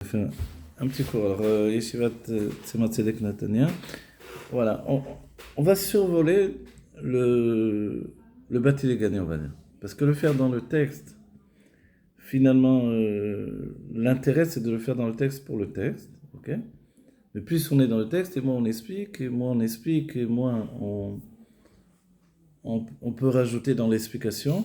fait un petit cours. Alors, Yeshivat Tzemach Tzedek Netanya. Voilà, on va survoler le Bati Legani, on va dire. Parce que le faire dans le texte, finalement, l'intérêt c'est de le faire dans le texte pour le texte. Ok. Mais plus on est dans le texte, et moins on explique, et moins on explique, et moins on peut rajouter dans l'explication.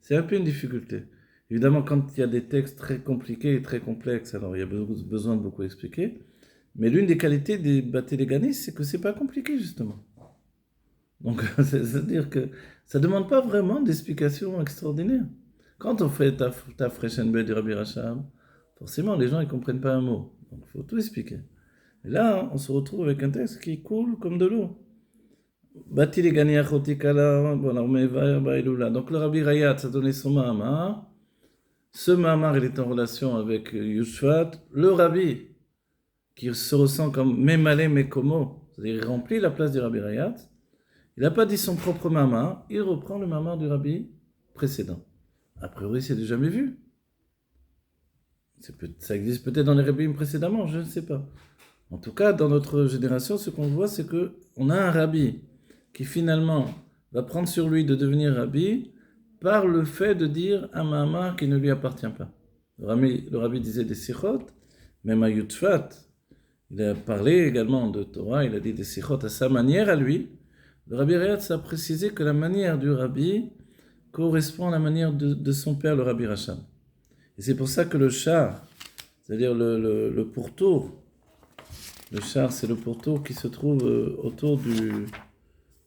C'est un peu une difficulté. Évidemment, quand il y a des textes très compliqués et très complexes, alors il y a besoin de beaucoup expliquer. Mais l'une des qualités des Bati Legani, c'est que c'est pas compliqué, justement. Donc, c'est-à-dire que ça ne demande pas vraiment d'explications extraordinaires. Quand on fait ta Freshenbe du Rabbi Rachab, forcément, les gens ne comprennent pas un mot. Donc, il faut tout expliquer. Et là, on se retrouve avec un texte qui coule comme de l'eau. Bati Legani achoti kala, voilà, donc le Rabbi Rayat a donné son mahamar. Ce mahamar, il est en relation avec Yushvat, le Rabbi, qui se ressent comme Memale Mekomo, c'est-à-dire il remplit la place du Rabbi Rayat. Il n'a pas dit son propre mahamar, il reprend le mahamar du Rabbi précédent. A priori, c'est déjà jamais vu. Ça existe peut-être dans les rabbins précédemment, je ne sais pas. En tout cas, dans notre génération, ce qu'on voit, c'est qu'on a un rabbi qui finalement va prendre sur lui de devenir rabbi par le fait de dire un mahamar qui ne lui appartient pas. Le rabbi disait des sikhot, même à Yutfat, il a parlé également de Torah, il a dit des sikhot à sa manière à lui. Le Rabbi Rayatz a précisé que la manière du rabbi correspond à la manière de son père, le Rabbi Rachab. Et c'est pour ça que le char, c'est-à-dire le pourtour, le char c'est le pourtour qui se trouve autour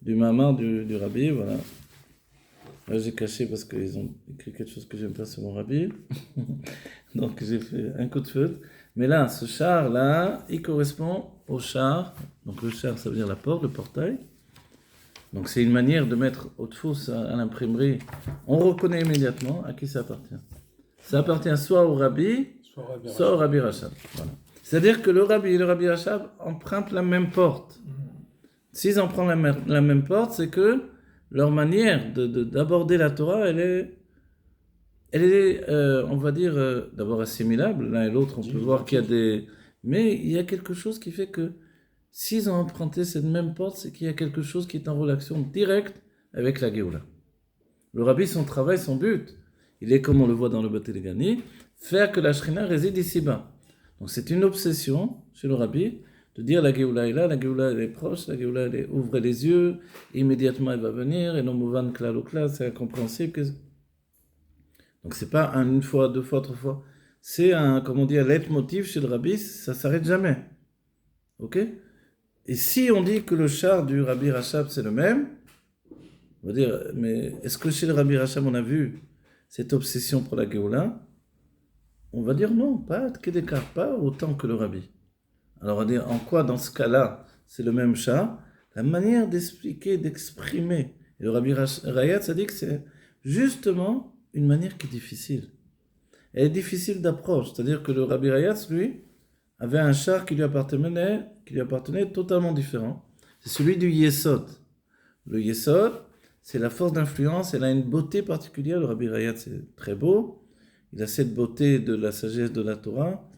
du mamar du rabbi, voilà. Là j'ai caché parce qu'ils ont écrit quelque chose que j'aime pas sur mon rabbi, donc j'ai fait un coup de feu. Mais là, ce char-là, il correspond au char, donc le char ça veut dire la porte, le portail. Donc c'est une manière de mettre Haute-Fausse à l'imprimerie. On reconnaît immédiatement à qui ça appartient. Ça appartient soit au rabbi, soit au Rabbi Rachab. Voilà. C'est-à-dire que le rabbi et le Rabbi Rachab empruntent la même porte. S'ils empruntent la même porte, c'est que leur manière d'aborder la Torah, elle est on va dire, d'abord assimilable. L'un et l'autre, on peut voir qu'il y a des... Mais il y a quelque chose qui fait que s'ils ont emprunté cette même porte, c'est qu'il y a quelque chose qui est en relation directe avec la Géoula. Le rabbi, son travail, son but, il est, comme on le voit dans le Bati Legani, faire que la Shrina réside ici-bas. Donc c'est une obsession chez le rabbi de dire la Géoula est là, la Géoula elle est proche, la Géoula elle est, ouvrez les yeux, immédiatement elle va venir, et non mouvan klal ou klal, c'est incompréhensible. Donc c'est pas une fois, deux fois, trois fois, c'est un, comme on dit, un leitmotiv chez le rabbi, ça s'arrête jamais. Ok? Et si on dit que le char du Rabbi Rachab c'est le même, on va dire, mais est-ce que chez le Rabbi Rachab on a vu cette obsession pour la Géoula? On va dire non, pas d'écart, pas autant que le Rabbi. Alors on va dire en quoi dans ce cas-là c'est le même char? La manière d'expliquer, d'exprimer. Et le Rabbi Rayatz a dit que c'est justement une manière qui est difficile. Elle est difficile d'approche, c'est-à-dire que le Rabbi Rayatz, lui, avait un char qui lui appartenait totalement différent. C'est celui du Yesod. Le Yesod, c'est la force d'influence, elle a une beauté particulière. Le Rabbi Rayatz, c'est très beau. Il a cette beauté de la sagesse de la Torah.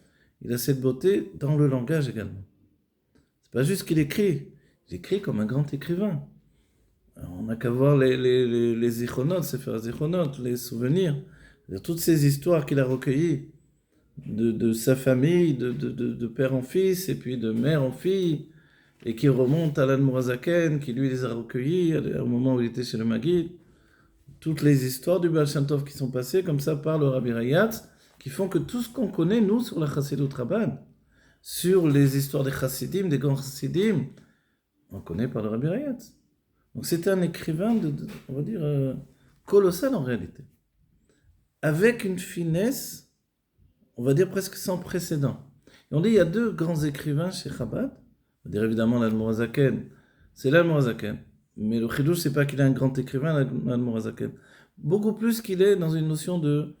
Il a cette beauté dans le langage également. C'est pas juste qu'il écrit. Il écrit comme un grand écrivain. Alors, on n'a qu'à voir les zichronotes, Sefer Zichronot, les souvenirs. Toutes ces histoires qu'il a recueillies de sa famille, de père en fils, et puis de mère en fille, et qui remontent à l'Admorazaken, qui lui les a recueillis au moment où il était chez le Maguid. Toutes les histoires du Baal Shem Tov qui sont passées comme ça par le Rabbi Rayatz, qui font que tout ce qu'on connaît, nous, sur la Chassidut Rabban, sur les histoires des Chassidim, des grands Chassidim, on connaît par le Rabbi Rayatz. Donc c'était un écrivain, on va dire, colossal en réalité. Avec une finesse, on va dire presque sans précédent. Et on dit il y a deux grands écrivains chez Chabad, on va dire évidemment l'Admorazaken, c'est l'Admorazaken. Mais le chidouche, c'est pas qu'il est un grand écrivain, l'Admorazaken. Beaucoup plus qu'il est dans une notion de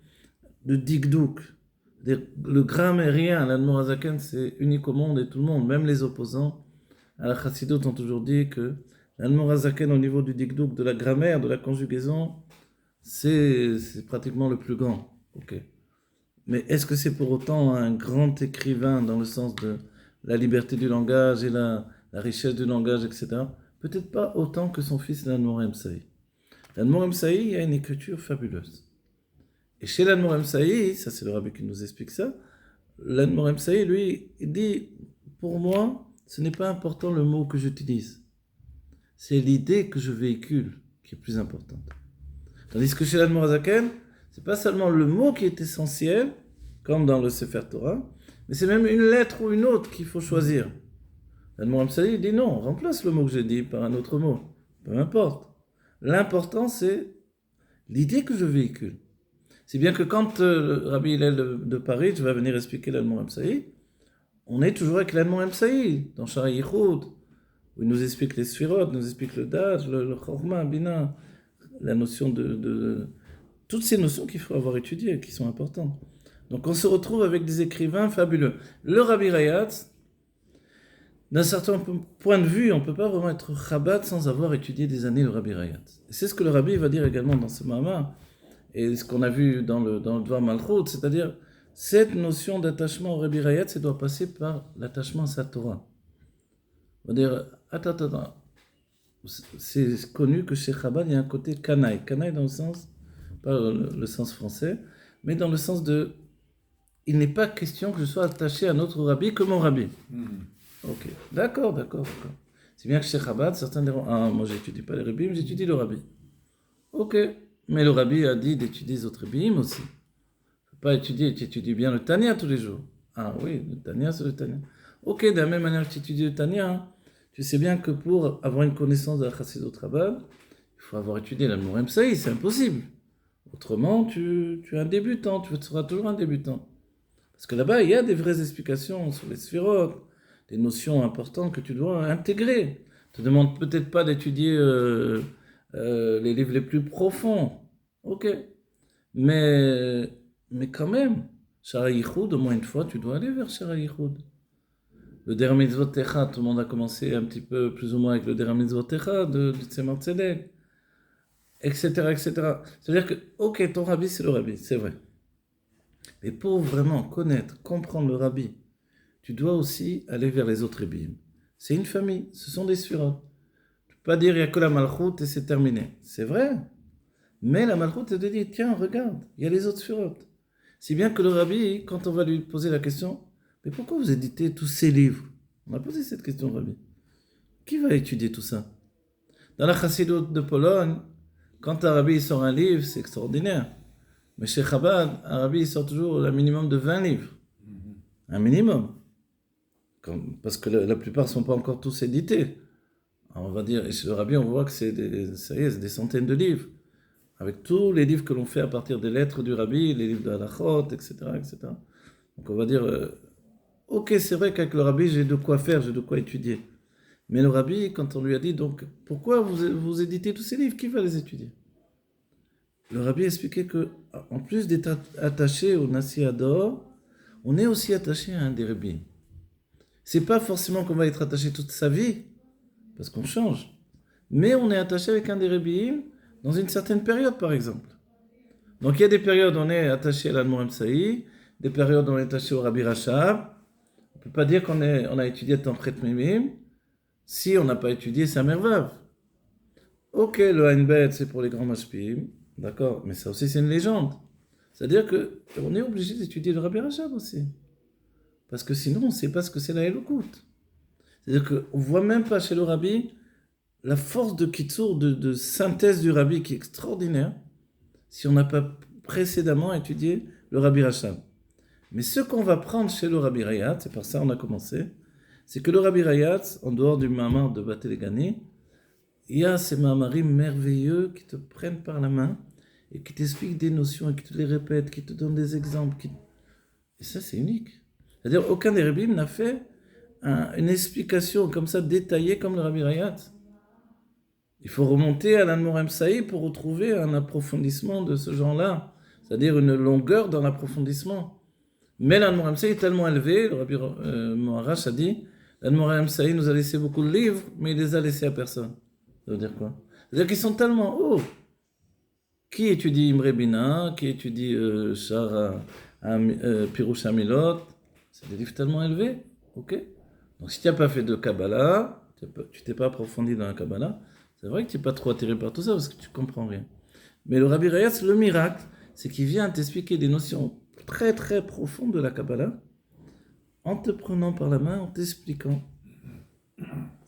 dikdouk. Le grammairien, l'Admorazaken, c'est unique au monde et tout le monde, même les opposants à la Chassidut ont toujours dit que l'Admorazaken, au niveau du dikdouk, de la grammaire, de la conjugaison, c'est pratiquement le plus grand. Ok. Mais est-ce que c'est pour autant un grand écrivain dans le sens de la liberté du langage et la richesse du langage, etc. Peut-être pas autant que son fils l'Admor Saï. L'Admor Saï, il y a une écriture fabuleuse. Et chez l'Admor Saï, ça c'est le rabbi qui nous explique ça, l'Admor Saï, lui, il dit, pour moi, ce n'est pas important le mot que j'utilise. C'est l'idée que je véhicule qui est plus importante. Tandis que chez l'Admor Zaken, c'est pas seulement le mot qui est essentiel, comme dans le Sefer Torah, mais c'est même une lettre ou une autre qu'il faut choisir. L'Admor Saï dit non, remplace le mot que j'ai dit par un autre mot. Peu importe. L'important, c'est l'idée que je véhicule. C'est bien que quand le Rabbi Hillel de Paris va venir expliquer l'Admor Saï, on est toujours avec l'Admor Saï, dans Shara Yichud, où il nous explique les Sphirot, nous explique le Daj, le Chorma, Bina, la notion de toutes ces notions qu'il faut avoir étudiées, qui sont importantes. Donc on se retrouve avec des écrivains fabuleux. Le Rabbi Rayatz, d'un certain point de vue, on ne peut pas vraiment être Chabad sans avoir étudié des années le Rabbi Rayatz. Et c'est ce que le Rabbi va dire également dans ce Mahama, et ce qu'on a vu dans le Dvar Malchut, c'est-à-dire cette notion d'attachement au Rabbi Rayatz, elle doit passer par l'attachement à sa Torah. On va dire, attends, c'est connu que chez Chabad, il y a un côté canaille. Canaille dans le sens, pas le sens français, mais dans le sens de, il n'est pas question que je sois attaché à notre Rabbi que mon Rabbi. Ok, d'accord. C'est bien que chez Chabad, certains diront, ah, moi j'étudie pas les Rabbim, j'étudie le Rabbi. Ok, mais le Rabbi a dit d'étudier les autres Rabbim aussi. Il ne faut pas étudier, tu étudies bien le Tanya tous les jours. Ah oui, le Tanya, c'est le Tanya. Ok, de la même manière que tu étudies le Tanya, tu sais bien que pour avoir une connaissance de la Chassidut Rabbah, il faut avoir étudié l'Admor Saï, c'est impossible. Autrement, tu es un débutant, tu seras toujours un débutant. Parce que là-bas, il y a des vraies explications sur les Sphirot, des notions importantes que tu dois intégrer. Ne te demande peut-être pas d'étudier les livres les plus profonds. Ok. Mais quand même, Shara Yichud, au moins une fois, tu dois aller vers Shara Yichud. Le Der Mitzvot Techa, tout le monde a commencé un petit peu plus ou moins avec le Der Mitzvot Techa de Tzemar Tzedek, etc. C'est-à-dire que, ok, ton rabbi, c'est le rabbi, c'est vrai. Mais pour vraiment connaître, comprendre le rabbi, tu dois aussi aller vers les autres rabbis. C'est une famille, ce sont des sphirot. Tu ne peux pas dire il n'y a que la malchoute et c'est terminé. C'est vrai. Mais la malchoute, elle te dit, tiens, regarde, il y a les autres sphirot. Si bien que le rabbi, quand on va lui poser la question, mais pourquoi vous éditez tous ces livres? On a posé cette question au rabbi. Qui va étudier tout ça? Dans la Chassidut de Pologne, quand un rabbi sort un livre, c'est extraordinaire. Mais chez Chabad, un rabbi sort toujours un minimum de 20 livres. Un minimum. Parce que la plupart ne sont pas encore tous édités. Alors on va dire, et chez le rabbi, on voit que c'est des centaines de livres. Avec tous les livres que l'on fait à partir des lettres du rabbi, les livres de Halachot, etc. Donc on va dire, ok, c'est vrai qu'avec le rabbi, j'ai de quoi faire, j'ai de quoi étudier. Mais le rabbi, quand on lui a dit, donc, pourquoi vous éditez tous ces livres? Qui va les étudier? Le rabbi expliquait que, en plus d'être attaché au Nasi Ador, on est aussi attaché à un des rabbis. C'est pas forcément qu'on va être attaché toute sa vie, parce qu'on change. Mais on est attaché avec un des rabbis dans une certaine période, par exemple. Donc il y a des périodes où on est attaché à l'Admor Saï, des périodes où on est attaché au Rabbi Rachab. On ne peut pas dire qu'on a étudié Tampret Mimim si on n'a pas étudié Samer Vav. Ok, le Ain Bet, c'est pour les grands mashpim, d'accord, mais ça aussi c'est une légende. C'est-à-dire qu'on est obligé d'étudier le Rabbi Rachab aussi. Parce que sinon on ne sait pas ce que c'est la Elokout. C'est-à-dire qu'on ne voit même pas chez le Rabbi la force de Kitsour, de synthèse du Rabbi qui est extraordinaire, si on n'a pas précédemment étudié le Rabbi Rachab. Mais ce qu'on va prendre chez le Rabbi Rayatz, c'est par ça qu'on a commencé, c'est que le Rabbi Rayatz, en dehors du Mamar de Batel-Gani, il y a ces Mamarim merveilleux qui te prennent par la main et qui t'expliquent des notions et qui te les répètent, qui te donnent des exemples. Et ça, c'est unique. C'est-à-dire, aucun des rabbins n'a fait une explication comme ça détaillée comme le Rabbi Rayatz. Il faut remonter à l'Admor Saï pour retrouver un approfondissement de ce genre-là, c'est-à-dire une longueur dans l'approfondissement. Mais l'Admor Saï est tellement élevé, le Rabbi Moharash a dit, l'Admor Saï nous a laissé beaucoup de livres, mais il les a laissés à personne. Ça veut dire quoi? C'est-à-dire qu'ils sont tellement hauts. Qui étudie Imre Bina, qui étudie Shara Pirush Hamilot, c'est des livres tellement élevés, ok? Donc si tu n'as pas fait de Kabbalah, tu t'es pas approfondi dans la Kabbalah, c'est vrai que tu n'es pas trop attiré par tout ça parce que tu comprends rien. Mais le Rabbi Rayatz, le miracle, c'est qu'il vient t'expliquer des notions très très profondes de la Kabbalah en te prenant par la main, en t'expliquant.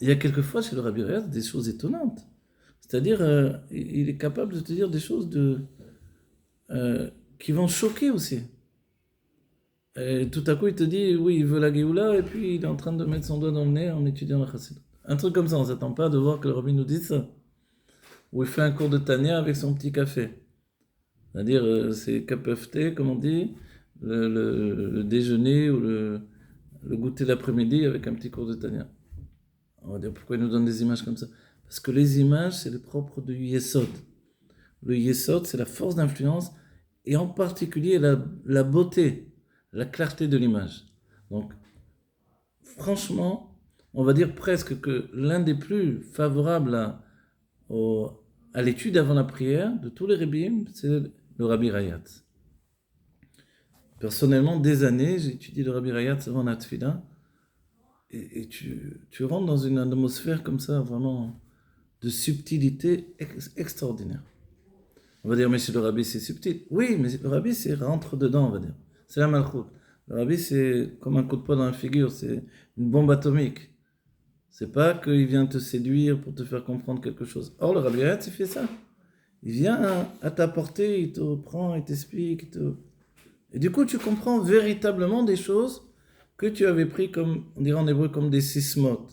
Il y a quelquefois chez le Rabbi Rayatz des choses étonnantes. C'est-à-dire, il est capable de te dire des choses qui vont choquer aussi. Et tout à coup, il te dit, oui, il veut la Géoula, et puis il est en train de mettre son doigt dans le nez en étudiant la Chassidut. Un truc comme ça, on ne s'attend pas de voir que le Rabbi nous dise ça. Ou il fait un cours de Tania avec son petit café. C'est-à-dire, c'est KPFT, comme on dit, le déjeuner ou le goûter l'après-midi avec un petit cours de Tania. On va dire, pourquoi il nous donne des images comme ça? Parce que les images, c'est le propre du Yesod. Le Yesod, c'est la force d'influence, et en particulier la beauté, la clarté de l'image. Donc, franchement, on va dire presque que l'un des plus favorables à l'étude avant la prière de tous les rabbins, c'est le Rabbi Rayatz. Personnellement, des années, j'ai étudié le Rabbi Rayatz avant la Tfila, et tu rentres dans une atmosphère comme ça, vraiment de subtilité extraordinaire. On va dire, mais chez le Rabbi, c'est subtil. Oui, mais le Rabbi, c'est rentre dedans, on va dire. C'est la malchoute. Le Rabbi, c'est comme un coup de poing dans la figure, c'est une bombe atomique. C'est pas qu'il vient te séduire pour te faire comprendre quelque chose. Or, le Rabbi Rayatz, il fait ça. Il vient à ta portée, il te prend, il t'explique. Et du coup, tu comprends véritablement des choses que tu avais pris comme, on dirait en hébreu, comme des sismaot.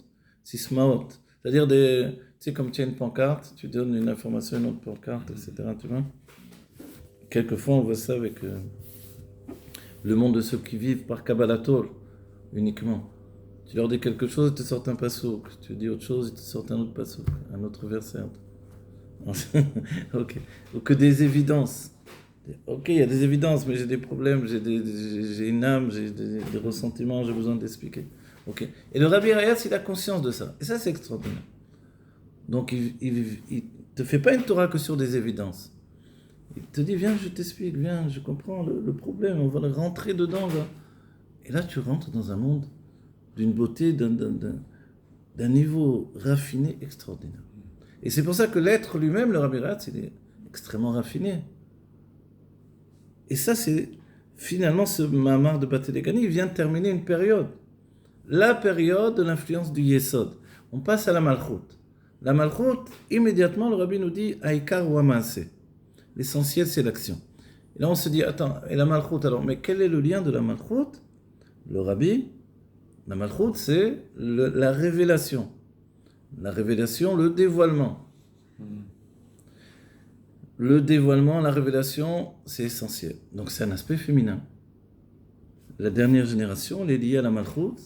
C'est-à-dire tu sais, comme tu as une pancarte, tu donnes une information à une autre pancarte, etc. Tu vois. Quelquefois, on voit ça avec le monde de ceux qui vivent par Kabbalatol uniquement. Tu leur dis quelque chose, ils te sortent un passouk. Tu dis autre chose, ils te sortent un autre passouk, un autre verset. Ok. Ou que des évidences. Ok, il y a des évidences, mais j'ai des problèmes, j'ai une âme, j'ai des ressentiments, j'ai besoin d'expliquer. Ok. Et le Rabbi Rayatz, il a conscience de ça. Et ça, c'est extraordinaire. Donc, il te fait pas une Torah que sur des évidences. Il te dit, viens, je t'explique, viens, je comprends le problème, on va rentrer dedans. Là. Et là, tu rentres dans un monde d'une beauté, d'un niveau raffiné extraordinaire. Et c'est pour ça que l'être lui-même, le Rabbi Rayatz, il est extrêmement raffiné. Et ça, c'est finalement ce Mahamar de Batelegani, il vient de terminer une période. La période de l'influence du Yesod. On passe à la Malchut. La Malchut, immédiatement, le Rabbi nous dit Aïkar ou Amaase. L'essentiel, c'est l'action. Et là, on se dit, attends, et la Malchut, alors, mais quel est le lien de la Malchut? Le Rabbi, la Malchut, c'est la révélation. La révélation, le dévoilement. Le dévoilement, la révélation, c'est essentiel. Donc c'est un aspect féminin. La dernière génération, elle est liée à la Malchut,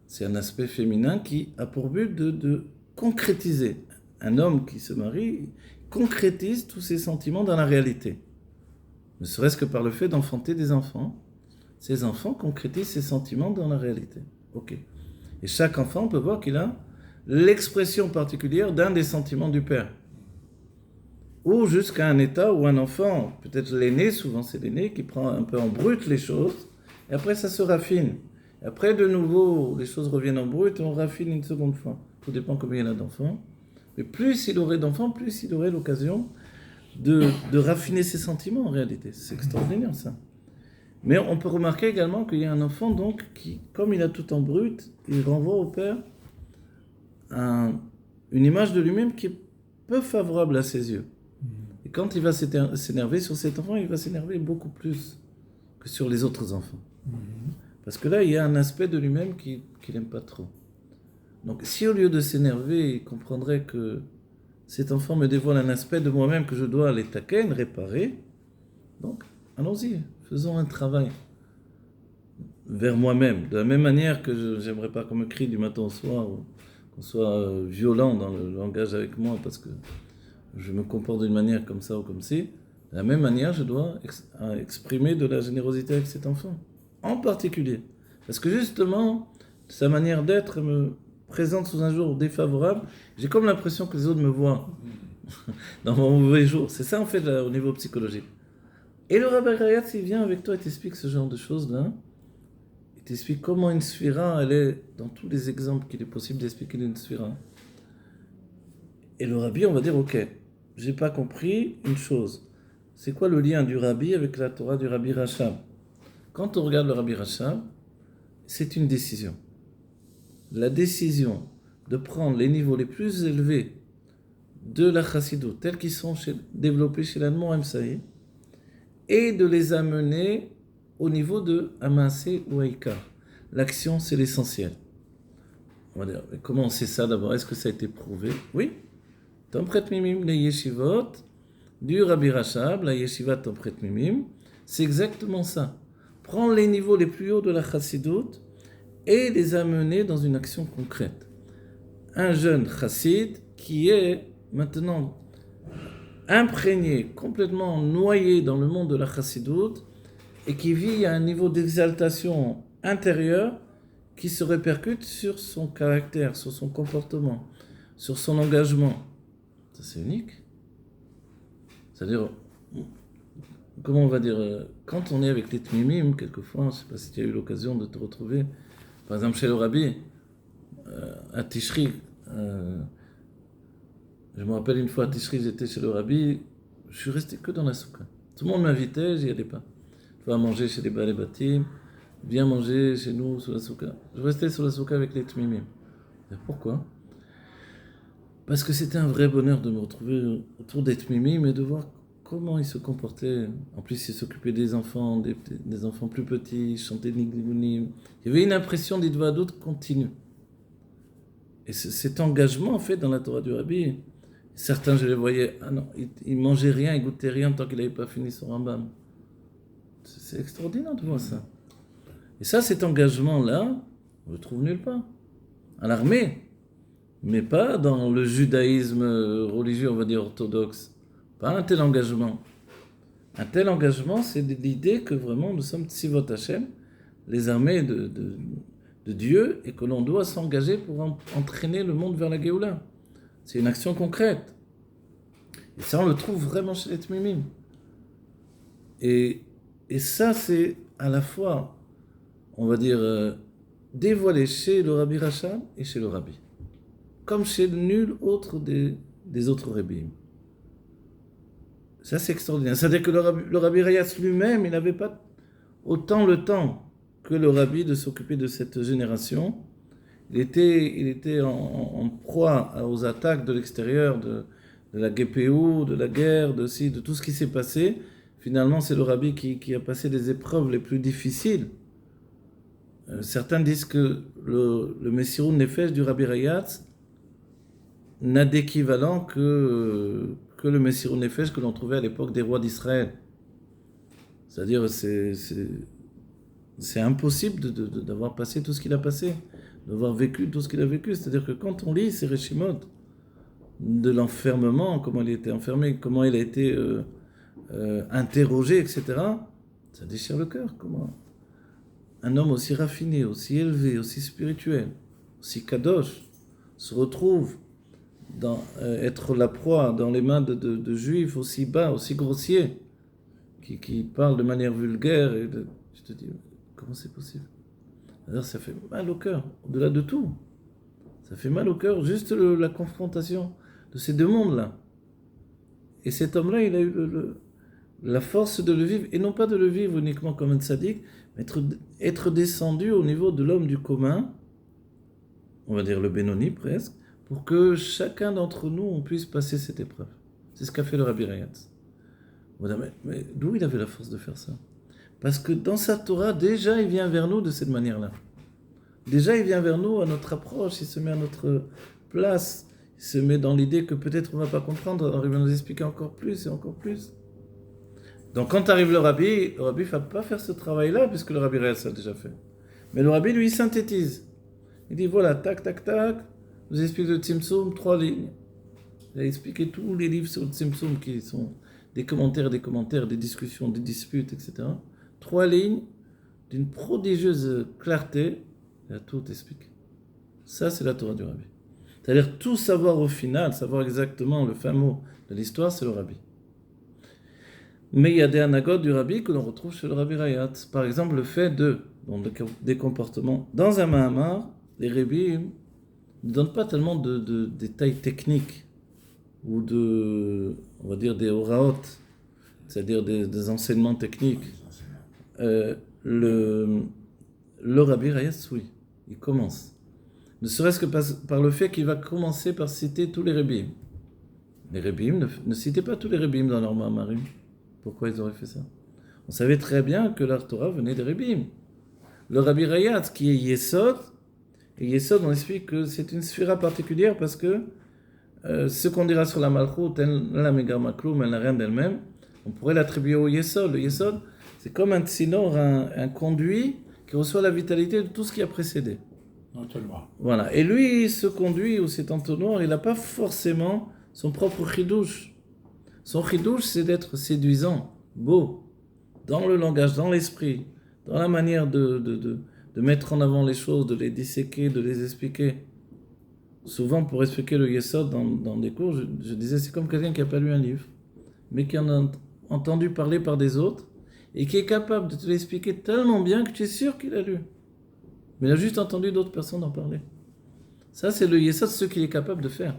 c'est un aspect féminin qui a pour but de concrétiser. Un homme qui se marie concrétise tous ses sentiments dans la réalité. Ne serait-ce que par le fait d'enfanter des enfants. Ces enfants concrétisent ses sentiments dans la réalité. Ok. Et chaque enfant peut voir qu'il a l'expression particulière d'un des sentiments du père. Ou jusqu'à un état où un enfant, peut-être l'aîné, souvent c'est l'aîné, qui prend un peu en brut les choses, et après ça se raffine. Et après de nouveau, les choses reviennent en brut et on raffine une seconde fois. Tout dépend combien il a d'enfants. Mais plus il aurait d'enfants, plus il aurait l'occasion de raffiner ses sentiments en réalité. C'est extraordinaire ça. Mais on peut remarquer également qu'il y a un enfant donc qui, comme il a tout en brut, il renvoie au père une image de lui-même qui est peu favorable à ses yeux. Et quand il va s'énerver sur cet enfant, il va s'énerver beaucoup plus que sur les autres enfants. Parce que là, il y a un aspect de lui-même qu'il n'aime pas trop. Donc si au lieu de s'énerver, il comprendrait que cet enfant me dévoile un aspect de moi-même que je dois aller taquiner, réparer, donc allons-y, faisons un travail vers moi-même. De la même manière que j'aimerais pas qu'on me crie du matin au soir, ou qu'on soit violent dans le langage avec moi parce que je me comporte d'une manière comme ça ou comme ci. De la même manière, je dois exprimer de la générosité avec cet enfant, en particulier. Parce que justement, sa manière d'être me présente sous un jour défavorable. J'ai comme l'impression que les autres me voient dans mon mauvais jour. C'est ça en fait au niveau psychologique. Et le Rabbi Rayatz, il vient avec toi et t'explique ce genre de choses-là. Il t'explique comment une sphira, elle est dans tous les exemples qu'il est possible d'expliquer d'une sphira. Et le Rabbi, on va dire, ok, j'ai pas compris une chose. C'est quoi le lien du Rabbi avec la Torah du Rabbi Rachab? Quand on regarde le Rabbi Rachab, c'est une décision. La décision de prendre les niveaux les plus élevés de la Chassidut, tels qu'ils sont développés chez l'Admor Emsaï, et de les amener au niveau de Amassé ou Haïkar. L'action, c'est l'essentiel. On va dire, mais comment on sait ça d'abord? Est-ce que ça a été prouvé? Oui. Tompret Mimim, les yeshivot, du Rabbi Rachab, la yeshiva Tompret Mimim, c'est exactement ça. Prendre les niveaux les plus hauts de la Chassidut et les amener dans une action concrète. Un jeune chassid qui est maintenant imprégné, complètement noyé dans le monde de la chassidoute et qui vit à un niveau d'exaltation intérieure qui se répercute sur son caractère, sur son comportement, sur son engagement. Ça, c'est unique. C'est-à-dire, comment on va dire, quand on est avec les tmimim, quelquefois, je ne sais pas si tu as eu l'occasion de te retrouver, par exemple chez le Rabbi, à Tishri, je me rappelle une fois à Tishri, j'étais chez le Rabbi, je suis resté que dans la souka. Tout le monde m'invitait, j'y allais pas. Je vais manger chez les Baalei Batim, viens manger chez nous sur la souka. Je restais sur la souka avec les tmimim. Et pourquoi? Parce que c'était un vrai bonheur de me retrouver autour des tmimim et de voir comment ils se comportaient. En plus, ils s'occupaient des enfants, des enfants plus petits, ils chantaient des nigounim. Il y avait une impression d'idvadut continue. Et cet engagement, en fait, dans la Torah du Rabbi, certains, je les voyais, ah non, ils mangeaient rien, ils goûtaient rien tant qu'il n'avait pas fini son Rambam. C'est extraordinaire de voir ça. Et ça, cet engagement-là, on le trouve nulle part. À l'armée, mais pas dans le judaïsme religieux, on va dire orthodoxe. Pas un tel engagement. Un tel engagement, c'est l'idée que vraiment nous sommes Tzivot Hashem, les armées de Dieu, et que l'on doit s'engager pour entraîner le monde vers la Géoula. C'est une action concrète. Et ça, on le trouve vraiment chez les Tmimim. Et ça, c'est à la fois, on va dire, dévoilé chez le Rabbi Rachab et chez le Rabbi. Comme chez nul autre des autres rabbis. Ça, c'est extraordinaire. C'est-à-dire que le Rabbi Rayatz lui-même, il n'avait pas autant le temps que le Rabbi de s'occuper de cette génération. Il était en proie aux attaques de l'extérieur, de la GPU, de la guerre, de tout ce qui s'est passé. Finalement, c'est le Rabbi qui a passé les épreuves les plus difficiles. Certains disent que le Messirut Nefesh du Rabbi Rayatz n'a d'équivalent que le Messirut Nefesh que l'on trouvait à l'époque des rois d'Israël. C'est-à-dire, c'est impossible d'avoir passé tout ce qu'il a passé, d'avoir vécu tout ce qu'il a vécu. C'est-à-dire que quand on lit ces Réchimot, de l'enfermement, comment il a été enfermé, comment il a été interrogé, etc., ça déchire le cœur. Comment un homme aussi raffiné, aussi élevé, aussi spirituel, aussi kadosh, se retrouve être la proie dans les mains de juifs aussi bas, aussi grossiers, qui parlent de manière vulgaire. Je te dis, comment c'est possible? Alors ça fait mal au cœur, au-delà de tout. Ça fait mal au cœur, juste la confrontation de ces deux mondes-là. Et cet homme-là, il a eu la force de le vivre, et non pas de le vivre uniquement comme un tzaddik, mais être descendu au niveau de l'homme du commun, on va dire le Benoni presque, pour que chacun d'entre nous, on puisse passer cette épreuve. C'est ce qu'a fait le Rabbi Rayatz. Mais d'où il avait la force de faire ça? Parce que dans sa Torah, déjà, il vient vers nous de cette manière-là. Déjà, il vient vers nous à notre approche, il se met à notre place, il se met dans l'idée que peut-être on ne va pas comprendre, alors il va nous expliquer encore plus et encore plus. Donc quand arrive le Rabbi ne va pas faire ce travail-là, puisque le Rabbi Rayatz l'a déjà fait. Mais le Rabbi, lui, il synthétise. Il dit, voilà, tac, tac, tac, je vous explique le Tzimtzum, 3 lignes. Il a expliqué tous les livres sur le Tzimtzum qui sont des commentaires, des discussions, des disputes, etc. 3 lignes d'une prodigieuse clarté, il a tout expliqué. Ça, c'est la Torah du Rabbi. C'est-à-dire tout savoir au final, savoir exactement le fin mot de l'histoire, c'est le Rabbi. Mais il y a des anagotes du rabbi que l'on retrouve chez le rabbi Rayat. Par exemple, le fait des comportements. Dans un Mahamar, les rabbis ne donnent pas tellement de détails techniques ou on va dire des oraot, c'est-à-dire des enseignements techniques. Le rabbi Rayat, oui, il commence. Ne serait-ce que par le fait qu'il va commencer par citer tous les rabbis. Les rabbis ne citaient pas tous les rabbis dans leur Mahamarim. Pourquoi ils auraient fait ça? On savait très bien que la Torah venait des rabbis. Le rabbi Rayat, qui est Yesod, et Yesod, on explique que c'est une sphira particulière parce que ce qu'on dira sur la Malchut, elle n'a elle n'a rien d'elle-même, on pourrait l'attribuer au Yesod. Le Yesod, c'est comme un tsinor, un conduit qui reçoit la vitalité de tout ce qui a précédé. Voilà. Et lui, ce conduit ou cet entonnoir, il n'a pas forcément son propre chidouche. Son chidouche, c'est d'être séduisant, beau, dans le langage, dans l'esprit, dans la manière de mettre en avant les choses, de les disséquer, de les expliquer. Souvent, pour expliquer le Yesod dans des cours, je disais, c'est comme quelqu'un qui n'a pas lu un livre, mais qui en a entendu parler par des autres, et qui est capable de te l'expliquer tellement bien que tu es sûr qu'il a lu. Mais il a juste entendu d'autres personnes en parler. Ça, c'est le Yesod, ce qu'il est capable de faire.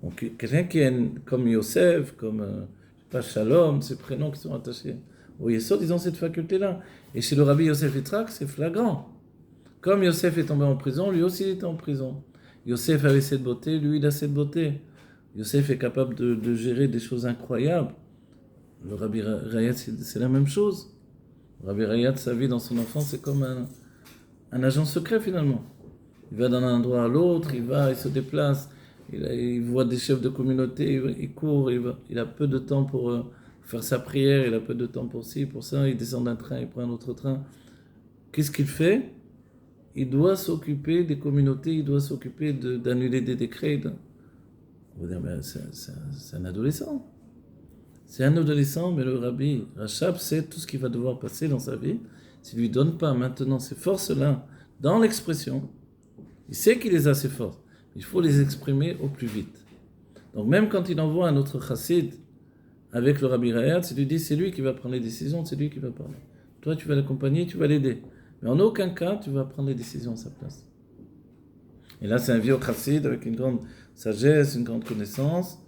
Donc, quelqu'un qui est comme Yosef, comme Shalom, ces prénoms qui sont attachés au Yesod, ils ont cette faculté-là. Et chez le rabbi Yosef Yitzhak, c'est flagrant. Comme Yosef est tombé en prison, lui aussi il était en prison. Yosef avait cette beauté, lui il a cette beauté. Yosef est capable de gérer des choses incroyables. Le rabbi Rayat, c'est la même chose. Le rabbi Rayat, sa vie dans son enfance, c'est comme un agent secret finalement. Il va d'un endroit à l'autre, il se déplace, il voit des chefs de communauté, il court, il a peu de temps pour faire sa prière, il a peu de temps pour ci, pour ça, il descend d'un train, il prend un autre train. Qu'est-ce qu'il fait? Il doit s'occuper des communautés, il doit s'occuper d'annuler des décrets. On va dire, mais c'est un adolescent. C'est un adolescent, mais le rabbi Rachab sait tout ce qu'il va devoir passer dans sa vie. S'il ne lui donne pas maintenant ces forces-là dans l'expression, il sait qu'il les a, ces forces. Il faut les exprimer au plus vite. Donc même quand il envoie un autre chassid avec le rabbi Rayat, il lui dit, c'est lui qui va prendre les décisions, c'est lui qui va parler. Toi, tu vas l'accompagner, tu vas l'aider. Mais en aucun cas, tu vas prendre les décisions à sa place. Et là, c'est un vieux chassid avec une grande sagesse, une grande connaissance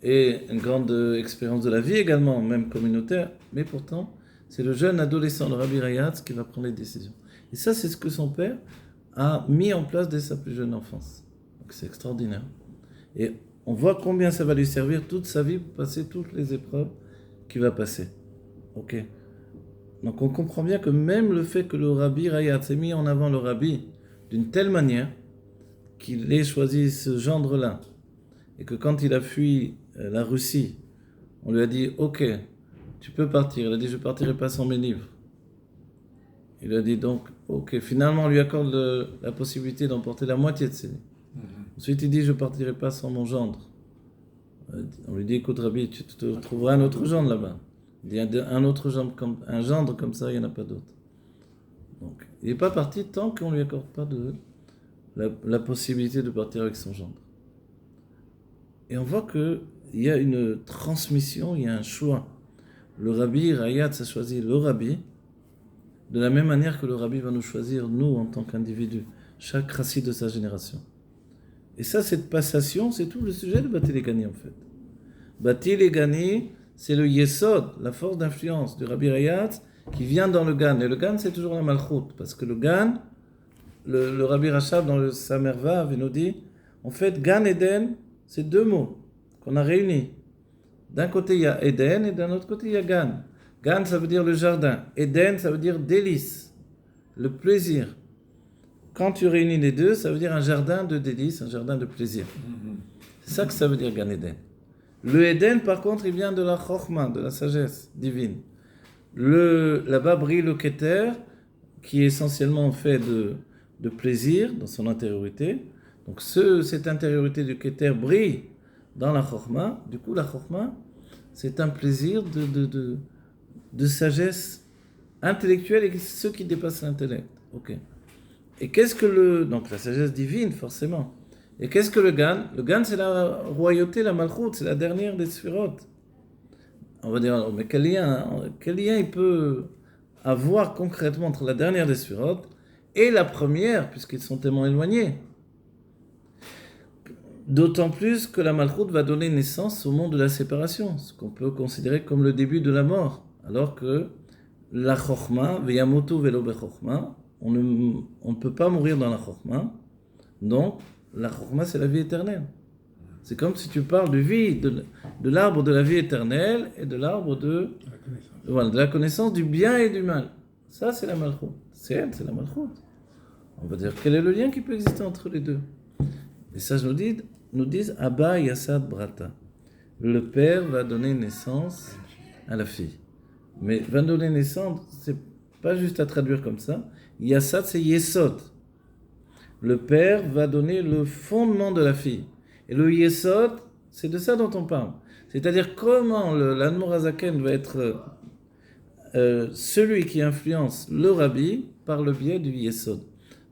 et une grande expérience de la vie également, même communautaire. Mais pourtant, c'est le jeune adolescent, le rabbi Rayat, qui va prendre les décisions. Et ça, c'est ce que son père a mis en place dès sa plus jeune enfance. Donc c'est extraordinaire. Et on voit combien ça va lui servir toute sa vie pour passer toutes les épreuves qu'il va passer. Ok. Donc on comprend bien que même le fait que le rabbi Rayat s'est mis en avant le rabbi d'une telle manière qu'il ait choisi ce gendre-là, et que quand il a fui la Russie, on lui a dit « Ok, tu peux partir ». Il a dit « Je ne partirai pas sans mes livres ». Il a dit donc « Ok ». Finalement, on lui accorde la possibilité d'emporter la moitié de ses livres. Ensuite, il dit « Je ne partirai pas sans mon gendre ». On lui dit « Écoute, Rabbi, tu te trouveras un autre gendre là-bas ». Il dit « un gendre comme ça, il n'y en a pas d'autre ». Donc, il n'est pas parti tant qu'on ne lui accorde pas la possibilité de partir avec son gendre. Et on voit qu'il y a une transmission, il y a un choix. Le rabbi Rayat a choisi le rabbi, de la même manière que le rabbi va nous choisir, nous, en tant qu'individus, chaque chassid de sa génération. Et ça, cette passation, c'est tout le sujet de Bati Legani, en fait. Bati Legani, c'est le Yesod, la force d'influence du rabbi Rayat, qui vient dans le Gan. Et le Gan, c'est toujours la Malchut, parce que le Gan, le rabbi Rachab, dans le Samervav, il nous dit, en fait, Gan Eden, c'est deux mots qu'on a réunis. D'un côté, il y a Eden, et d'un autre côté, il y a Gan. Gan, ça veut dire le jardin. Eden, ça veut dire délice, le plaisir. Quand tu réunis les deux, ça veut dire un jardin de délice, un jardin de plaisir. C'est ça que ça veut dire Gan Eden. Le Eden, par contre, il vient de la Chokhmah, de la sagesse divine. Là-bas brille le Keter, qui est essentiellement fait de plaisir dans son intériorité. Donc cette intériorité du Keter brille dans la Chokhmah. Du coup, la Chokhmah, c'est un plaisir de sagesse intellectuelle et ce qui dépasse l'intellect. Ok. Et qu'est-ce que donc la sagesse divine, forcément. Et qu'est-ce que le Gan? Le Gan, c'est la royauté, la Malchut, c'est la dernière des Sphirot. on va dire, alors, mais quel lien il peut avoir concrètement entre la dernière des Sphirot et la première, puisqu'ils sont tellement éloignés? D'autant plus que la Malchoute va donner naissance au monde de la séparation, ce qu'on peut considérer comme le début de la mort, alors que la Chokhmah, Veyamotu Velo Bechokma, on ne peut pas mourir dans la Chokhmah, donc la Chokhmah c'est la vie éternelle. C'est comme si tu parles de l'arbre de la vie éternelle et de l'arbre de la connaissance du bien et du mal. Ça c'est la Malchoute. C'est elle, c'est la Malchoute. On va dire quel est le lien qui peut exister entre les deux. Et ça nous disent Abba Yassad Brata. Le père va donner naissance à la fille. Mais va donner naissance, c'est pas juste à traduire comme ça. Yassad, c'est Yesod. Le père va donner le fondement de la fille. Et le Yesod, c'est de ça dont on parle. C'est-à-dire comment l'Admorazaken va être celui qui influence le Rabbi par le biais du Yesod.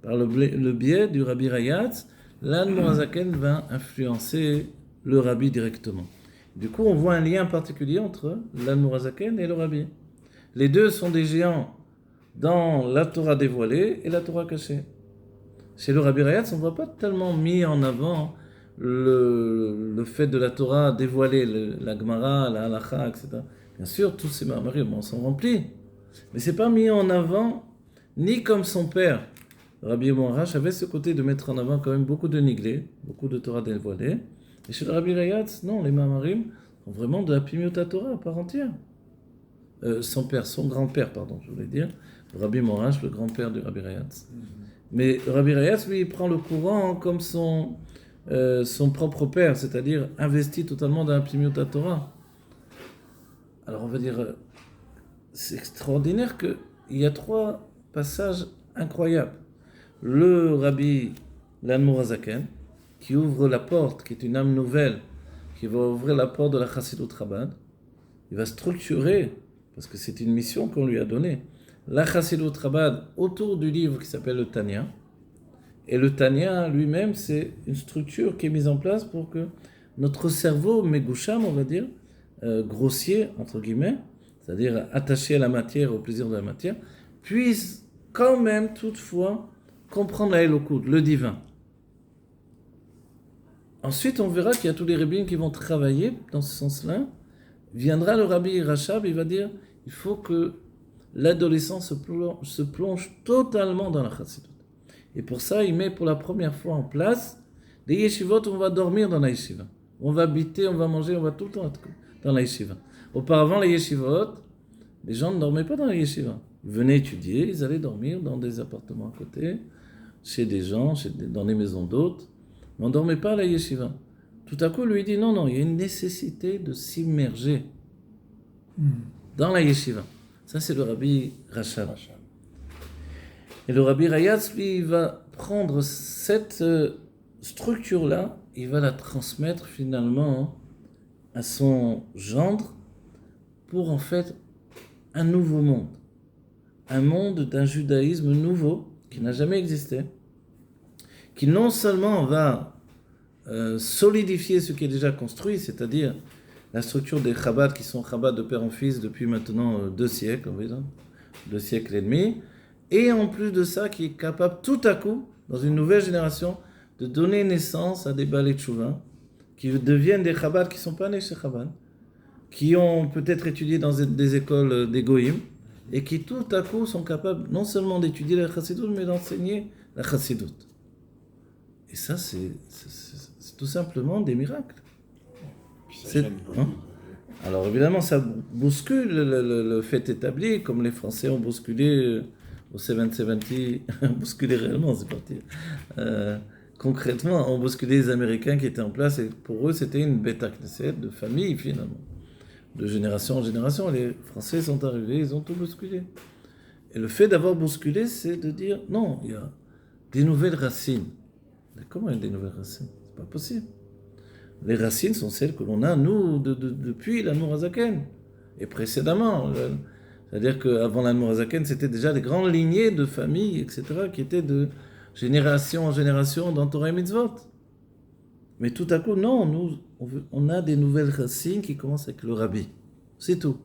Par le biais du Rabbi Rayatz, l'Admorazaken va influencer le Rabbi directement. Du coup, on voit un lien particulier entre l'Admorazaken et le Rabbi. Les deux sont des géants dans la Torah dévoilée et la Torah cachée. Chez le Rabbi Rayatz, on ne voit pas tellement mis en avant le fait de la Torah dévoilée, la Gemara, la Halacha, etc. Bien sûr, tous ces mamarim sont remplis, mais ce n'est pas mis en avant, ni comme son père. Rabbi Mourash avait ce côté de mettre en avant quand même beaucoup de niglé, beaucoup de Torah dévoilée. Et chez le Rabbi Rayatz, non, les mamarim sont vraiment de la Pimiuta Torah à part entière. Son grand-père, pardon, je voulais dire, Rabbi Mourash, le grand-père du Rabbi Rayatz. Mais Rabbi Rayatz, lui, il prend le courant comme son propre père, c'est-à-dire investi totalement dans la Pimiuta Torah. Alors on va dire, c'est extraordinaire qu'il y a 3 passages incroyables. Le Rabbi l'Admorazaken, qui ouvre la porte, qui est une âme nouvelle, qui va ouvrir la porte de la Chassidut Chabad. Il va structurer, parce que c'est une mission qu'on lui a donnée, la Chassidut Chabad autour du livre qui s'appelle le Tanya. Et le Tanya lui-même, c'est une structure qui est mise en place pour que notre cerveau, Megoucham, on va dire, grossier, entre guillemets, c'est-à-dire attaché à la matière, au plaisir de la matière, puisse quand même, toutefois, comprendre la Elokut, le divin. Ensuite, on verra qu'il y a tous les rabbins qui vont travailler dans ce sens-là. Viendra le Rabbi Rachab, il va dire, il faut que l'adolescent se plonge totalement dans la Chassidut. Et pour ça, il met pour la première fois en place des yeshivot où on va dormir dans la yeshiva. On va habiter, on va manger, on va tout le temps être dans la yeshiva. Auparavant, les yeshivot, les gens ne dormaient pas dans la yeshiva. Ils venaient étudier, ils allaient dormir dans des appartements à côté, chez des gens, dans des maisons d'hôtes, mais on ne dormait pas à la yeshiva. Tout à coup, lui il dit non, il y a une nécessité de s'immerger dans la yeshiva. Ça, c'est le Rabbi Rachab. Et le Rabbi Rayatz, lui, il va prendre cette structure-là, il va la transmettre finalement à son gendre pour en fait un nouveau monde. Un monde d'un judaïsme nouveau qui n'a jamais existé, qui non seulement va solidifier ce qui est déjà construit, c'est-à-dire la structure des Chabad qui sont Chabad de père en fils depuis maintenant 2 siècles, on va dire, 2 siècles et demi, et en plus de ça, qui est capable tout à coup, dans une nouvelle génération, de donner naissance à des balais tchouva, qui deviennent des Chabad qui ne sont pas nés chez Chabad, qui ont peut-être étudié dans des écoles des Goïm, et qui tout à coup sont capables non seulement d'étudier la Chassidut, mais d'enseigner la Chassidut. Et ça, c'est tout simplement des miracles. Alors évidemment, ça bouscule le fait établi, comme les Français ont bousculé au 770, bousculé réellement, c'est parti. Concrètement, ont bousculé les Américains qui étaient en place, et pour eux, c'était une bêta knesset de famille finalement. De génération en génération, les Français sont arrivés, ils ont tout bousculé. Et le fait d'avoir bousculé, c'est de dire, non, il y a des nouvelles racines. Mais comment il y a des nouvelles racines? C'est pas possible. Les racines sont celles que l'on a, nous, depuis l'Admorazaken. Et précédemment. C'est-à-dire qu'avant l'Admorazaken, c'était déjà des grandes lignées de familles, etc., qui étaient de génération en génération dans Torah et Mitzvot. Mais tout à coup, non, on a des nouvelles racines qui commencent avec le Rabbi. C'est tout.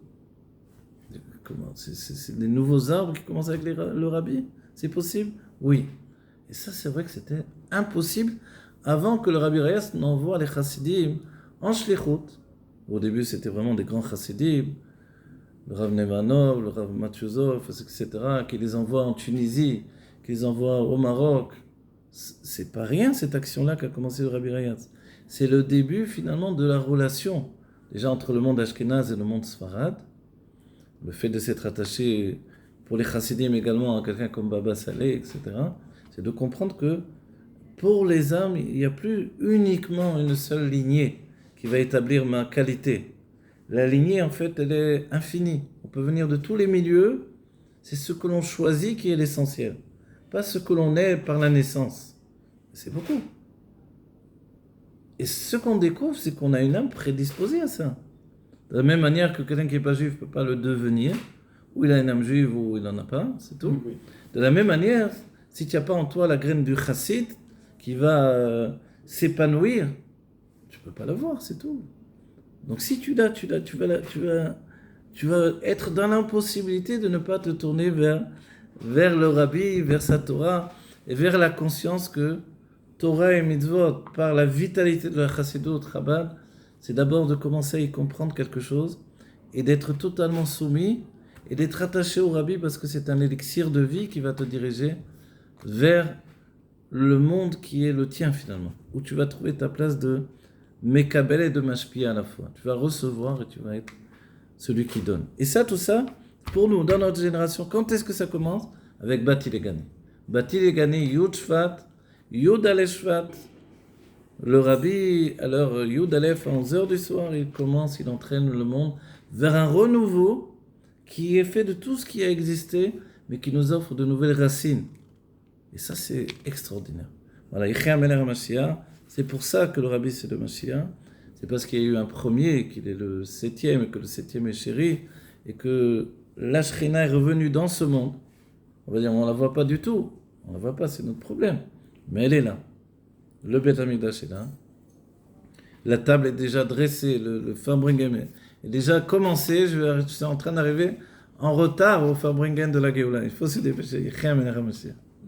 Comment, c'est des nouveaux arbres qui commencent avec le rabbi? C'est possible? Oui. Et ça, c'est vrai que c'était impossible avant que le Rabbi Rayas n'envoie les chassidim en shlichut. Au début, c'était vraiment des grands chassidim, le Rav Nemanov, le Rav Mathiozov, etc., qui les envoie en Tunisie, qui les envoie au Maroc. C'est pas rien cette action-là qu'a commencé le Rabbi Rayas. C'est le début finalement de la relation, déjà entre le monde ashkénaze et le monde sfarad. Le fait de s'être attaché pour les chassidim également à quelqu'un comme Baba Saleh, etc., c'est de comprendre que pour les âmes, il n'y a plus uniquement une seule lignée qui va établir ma qualité. La lignée, en fait, elle est infinie. On peut venir de tous les milieux. C'est ce que l'on choisit qui est l'essentiel. Pas ce que l'on est par la naissance. C'est beaucoup. Et ce qu'on découvre, c'est qu'on a une âme prédisposée à ça. De la même manière que quelqu'un qui n'est pas juif ne peut pas le devenir, ou il a une âme juive ou il n'en a pas, c'est tout. Oui. De la même manière, si tu n'as pas en toi la graine du chassid qui va s'épanouir, tu ne peux pas l'avoir, c'est tout. Donc si tu l'as, tu vas être dans l'impossibilité de ne pas te tourner vers le Rabbi, vers sa Torah, et vers la conscience que Torah et Mitzvot, par la vitalité de la Chassidut, Chabad, c'est d'abord de commencer à y comprendre quelque chose, et d'être totalement soumis, et d'être attaché au Rabbi, parce que c'est un élixir de vie qui va te diriger vers le monde qui est le tien finalement, où tu vas trouver ta place de Mekabel et de Mashpia à la fois. Tu vas recevoir et tu vas être celui qui donne. Et ça, tout ça, pour nous, dans notre génération, quand est-ce que ça commence? Avec Bati Legani. Bati Legani, Yud Shvat, Yud Aleph Shvat. Le Rabbi, alors Yud Aleph, à 11h du soir, il entraîne le monde vers un renouveau qui est fait de tout ce qui a existé, mais qui nous offre de nouvelles racines. Et ça, c'est extraordinaire. Voilà, Yechia Melech HaMashiach. C'est pour ça que le Rabbi, c'est le Mashiach. C'est parce qu'il y a eu un premier, qu'il est le 7e, et que le 7e est chéri, et que la Shekhinah est revenue dans ce monde. On va dire, on ne la voit pas du tout. On ne la voit pas, c'est notre problème. Mais elle est là. Le Beth Amikdash est là. La table est déjà dressée, le Farbringen est déjà commencé. Je suis en train d'arriver en retard au Farbringen de la Géoula. Il faut se dépêcher. Yechia Melech HaMashiach.